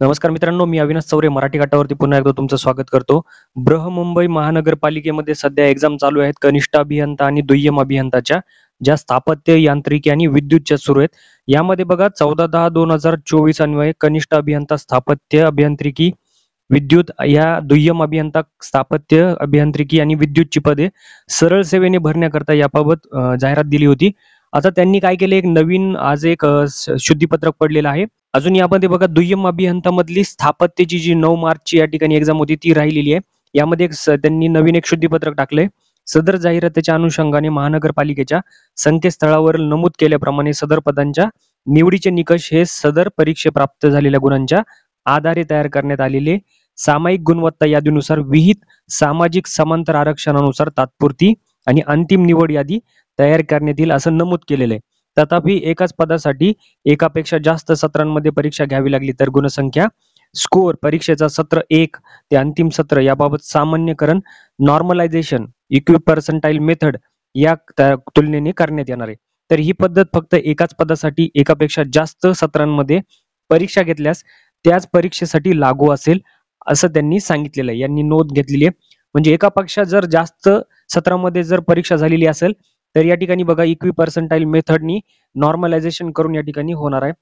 नमस्कार मित्रांनो, मी अविनाश चौरे मराठी काठावरती पुन्हा एकदा तुमचं स्वागत करतो. बृहमुंबई महानगरपालिकेमध्ये सध्या एक्झाम चालू आहेत कनिष्ठ अभियंता आणि दुय्यम अभियंताच्या, ज्या स्थापत्य, यांत्रिकी आणि विद्युतच्या सुरू आहेत. यामध्ये बघा 14/10/2024 अन्वये कनिष्ठ अभियंता स्थापत्य अभियांत्रिकी विद्युत या दुय्यम अभियंता स्थापत्य अभियांत्रिकी आणि विद्युतची पदे सरळ सेवेने भरण्याकरता याबाबत जाहिरात दिली होती. आता त्यांनी काय केलं, एक नवीन आज एक शुद्धीपत्रक पडलेलं आहे. अजून यामध्ये बघा दुय्यम अभियंतामधली स्थापत्याची जी 9 मार्चची या ठिकाणी एक्झाम होती ती राहिलेली आहे. यामध्ये त्यांनी नवीन एक शुद्धीपत्रक टाकलंय. सदर जाहिरातीच्या अनुषंगाने महानगरपालिकेच्या संकेतस्थळावर नमूद केल्याप्रमाणे सदर पदांच्या निवडीचे निकष हे सदर परीक्षे प्राप्त झालेल्या गुणांच्या आधारे तयार करण्यात आलेले सामायिक गुणवत्ता यादीनुसार विहित सामाजिक समांतर आरक्षणानुसार तात्पुरती आणि अंतिम निवड यादी तयार करण्यात येईल असं नमूद केलेलं आहे. तथापि एकाच पदासाठी एकापेक्षा जास्त सत्रांमध्ये परीक्षा घ्यावी लागली तर गुणसंख्या स्कोअर परीक्षेचा सत्र 1 ते अंतिम सत्र याबाबत सामान्यकरण नॉर्मलायझेशन इक्विपर्संटाईल मेथड या तुलनेने करण्यात येणार आहे. तर ही पद्धत फक्त एकाच पदासाठी एकापेक्षा जास्त सत्रांमध्ये परीक्षा घेतल्यास त्याच परीक्षेसाठी लागू असेल असं त्यांनी सांगितलेलं आहे. यांनी नोंद घेतलेली आहे. म्हणजे एकापेक्षा जर जास्त सत्रामध्ये जर परीक्षा झालेली असेल तर या ठिकाणी बघा इक्विपर्संटाईल मेथडनी नॉर्मलायझेशन करून या ठिकाणी होणार आहे.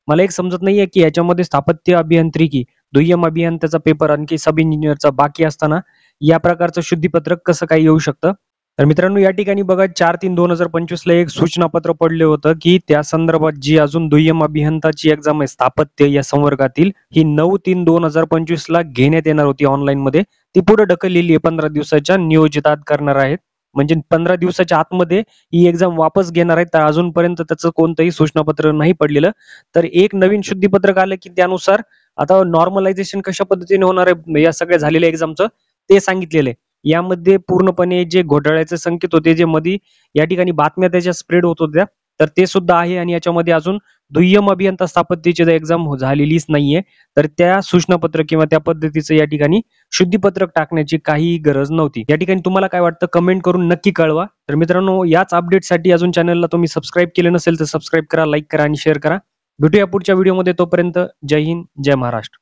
मला एक समजत नाहीये की याच्यामध्ये स्थापत्य अभियांत्रिकी दुय्यम अभियंत्याचा पेपर आणखी सब इंजिनियरचा बाकी असताना या प्रकारचं शुद्धीपत्रक कसं काय येऊ शकतं. तर मित्रांनो या ठिकाणी बघा 4/3/2025 ला एक सूचनापत्र पडले होतं की त्या संदर्भात जी अजून दुय्यम अभियंताची एक्झाम आहे स्थापत्य या संवर्गातील ही 9/3/2025 ला घेण्यात येणार होती ऑनलाईन मध्ये. ती पुढे ढकललेली आहे 15 दिवसाच्या नियोजित करणार आहेत. म्हणजे 15 दिवसाच्या आतमध्ये ही एक्झाम वापस घेणार आहेत. तर अजूनपर्यंत त्याचं कोणतंही सूचनापत्र नाही पडलेलं. तर एक नवीन शुद्धीपत्रक आलं की त्यानुसार आता नॉर्मलायझेशन कशा पद्धतीने होणार आहे या सगळ्या झालेल्या एक्झामचं ते सांगितलेलं आहे. यामध्ये पूर्णपणे जे घोटाळ्याचे संकेत होते, जे मध्ये या ठिकाणी बातम्या त्याच्या स्प्रेड होत होत्या, तर ते सुद्धा आहे. आणि याच्यामध्ये अजून दुय्यम अभियंता स्थापत्याची एक्झाम झालेलीच नाहीये. तर त्या सूचनापत्र किंवा त्या पद्धतीचं या ठिकाणी शुद्धीपत्रक टाकण्याची काही गरज नव्हती. या ठिकाणी तुम्हाला काय वाटतं कमेंट करून नक्की कळवा. तर मित्रांनो याच अपडेटसाठी अजून चॅनलला तुम्ही सबस्क्राईब केले नसेल तर सबस्क्राईब करा, लाईक करा आणि शेअर करा. भेटूया पुढच्या व्हिडिओमध्ये. तोपर्यंत जय हिंद, जय महाराष्ट्र.